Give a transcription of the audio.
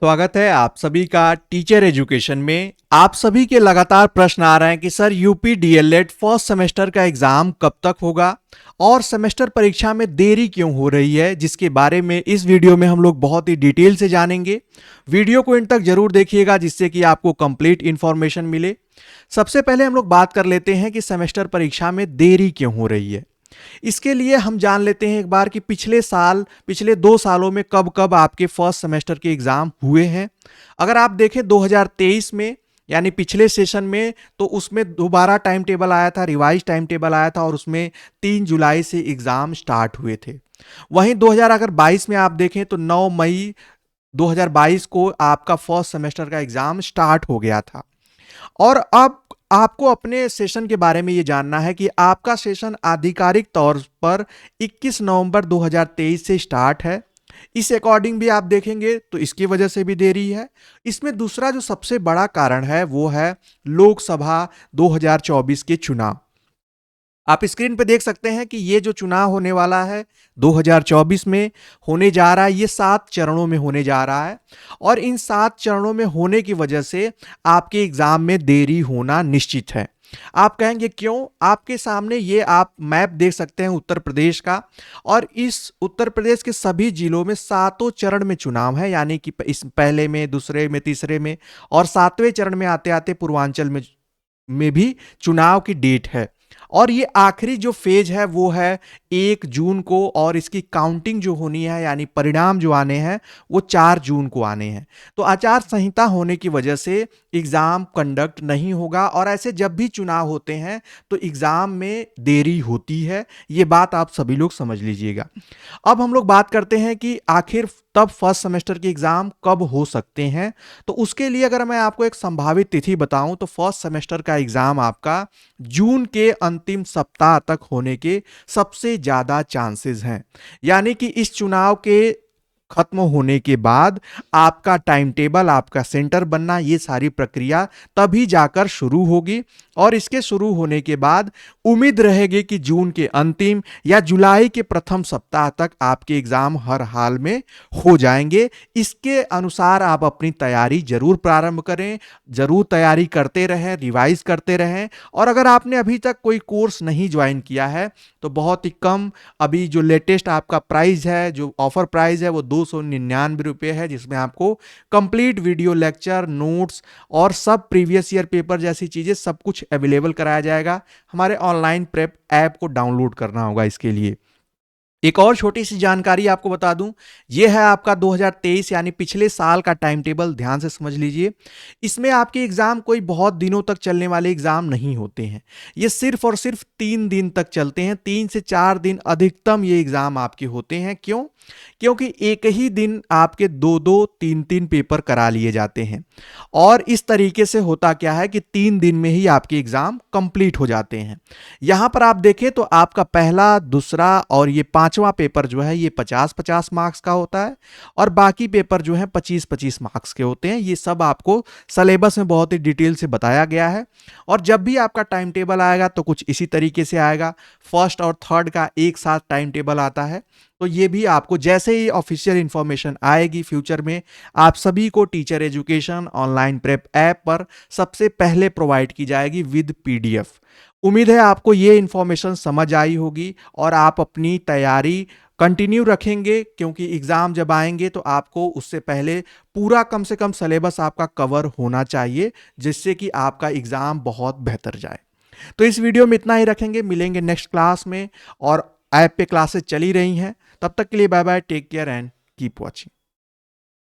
स्वागत है आप सभी का टीचर एजुकेशन में। आप सभी के लगातार प्रश्न आ रहे हैं कि sir UP DElEd first semester का एग्जाम कब तक होगा और सेमेस्टर परीक्षा में देरी क्यों हो रही है, जिसके बारे में इस वीडियो में हम लोग बहुत ही डिटेल से जानेंगे। वीडियो को इन तक जरूर देखिएगा जिससे कि आपको कंप्लीट इंफॉर्मेशन मिले। सबसे पहले हम लोग बात कर लेते हैं कि सेमेस्टर परीक्षा में देरी क्यों हो रही है। इसके लिए हम जान लेते हैं एक बार कि पिछले 2 सालों में कब कब आपके फर्स्ट सेमेस्टर के एग्जाम हुए हैं। अगर आप देखें 2023 में यानी पिछले सेशन में, तो उसमें दोबारा टाइम टेबल आया था, रिवाइज टाइम टेबल आया था और उसमें 3 जुलाई से एग्जाम स्टार्ट हुए थे। वहीं 2022 में आप देखें तो 9 मई 2022 को आपका फर्स्ट सेमेस्टर का एग्जाम स्टार्ट हो गया था। और अब आपको अपने सेशन के बारे में ये जानना है कि आपका सेशन आधिकारिक तौर पर 21 नवंबर 2023 से स्टार्ट है। इस अकॉर्डिंग भी आप देखेंगे तो इसकी वजह से भी देरी है। इसमें दूसरा जो सबसे बड़ा कारण है वो है लोकसभा 2024 के चुनाव। आप स्क्रीन पे देख सकते हैं कि ये जो चुनाव होने वाला है 2024 में होने जा रहा है, ये 7 चरणों में होने जा रहा है और इन 7 चरणों में होने की वजह से आपके एग्जाम में देरी होना निश्चित है। आप कहेंगे क्यों? आपके सामने ये आप मैप देख सकते हैं उत्तर प्रदेश का, और इस उत्तर प्रदेश के सभी जिलों में 7 चरण में चुनाव है, यानी कि इस पहले में, दूसरे में, तीसरे में और 7वें चरण में आते आते पूर्वांचल में भी चुनाव की डेट है। और ये आखिरी जो फेज है वो है 1 जून को, और इसकी काउंटिंग जो होनी है यानी परिणाम जो आने हैं वो 4 जून को आने हैं। तो आचार संहिता होने की वजह से एग्जाम कंडक्ट नहीं होगा, और ऐसे जब भी चुनाव होते हैं तो एग्जाम में देरी होती है। ये बात आप सभी लोग समझ लीजिएगा। अब हम लोग बात करते हैं कि आखिर तब फर्स्ट सेमेस्टर के एग्जाम कब हो सकते हैं। तो उसके लिए अगर मैं आपको एक संभावित तिथि बताऊं तो फर्स्ट सेमेस्टर का एग्जाम आपका जून के अंतिम सप्ताह तक होने के सबसे ज्यादा चांसेस हैं। यानी कि इस चुनाव के खत्म होने के बाद आपका टाइम टेबल, आपका सेंटर बनना, ये सारी प्रक्रिया तभी जाकर शुरू होगी। और इसके शुरू होने के बाद उम्मीद रहेगी कि जून के अंतिम या जुलाई के प्रथम सप्ताह तक आपके एग्जाम हर हाल में हो जाएंगे। इसके अनुसार आप अपनी तैयारी जरूर प्रारंभ करें, जरूर तैयारी करते रहें, रिवाइज करते रहें। और अगर आपने अभी तक कोई कोर्स नहीं ज्वाइन किया है तो बहुत ही कम, अभी जो लेटेस्ट आपका प्राइस है, जो ऑफर प्राइस है वो 299 रुपये है, जिसमें आपको कंप्लीट वीडियो लेक्चर, नोट्स और सब प्रीवियस ईयर पेपर जैसी चीजें सब कुछ अवेलेबल कराया जाएगा। हमारे ऑनलाइन प्रेप ऐप को डाउनलोड करना होगा इसके लिए। एक और छोटी सी जानकारी आपको बता दूं, यह है आपका 2023 यानी पिछले साल का टाइम टेबल, ध्यान से समझ लीजिए। इसमें आपके एग्जाम कोई बहुत दिनों तक चलने वाले एग्जाम नहीं होते हैं। ये सिर्फ और सिर्फ 3 दिन तक चलते हैं, 3 से 4 दिन अधिकतम ये एग्जाम आपके होते हैं। क्यों? क्योंकि एक ही दिन आपके 2-2, 3-3 पेपर करा लिए जाते हैं। और इस तरीके से होता क्या है कि 3 दिन में ही आपके एग्जाम कंप्लीट हो जाते हैं। यहां पर आप देखें तो आपका पहला, दूसरा और ये 5वां पेपर जो है ये 50-50 मार्क्स का होता है, और बाकी पेपर जो है 25-25 मार्क्स के होते हैं। ये सब आपको सिलेबस में बहुत ही डिटेल से बताया गया है। और जब भी आपका टाइम टेबल आएगा तो कुछ इसी तरीके से आएगा। फर्स्ट और थर्ड का एक साथ टाइम टेबल आता है। तो ये भी आपको जैसे ही ऑफिशियल इंफॉर्मेशन आएगी फ्यूचर में, आप सभी को teacher education online prep app पर सबसे पहले प्रोवाइड की जाएगी विद पीडीएफ। उम्मीद है आपको ये इंफॉर्मेशन समझ आई होगी और आप अपनी तैयारी कंटिन्यू रखेंगे, क्योंकि एग्जाम जब आएंगे तो आपको उससे पहले पूरा कम से कम सिलेबस आपका कवर होना चाहिए, जिससे कि आपका एग्जाम बहुत बेहतर जाए। तो इस वीडियो में इतना ही रखेंगे, मिलेंगे नेक्स्ट क्लास में। और ऐप पे क्लासेस चली रही हैं, तब तक के लिए bye bye, take care and keep watching.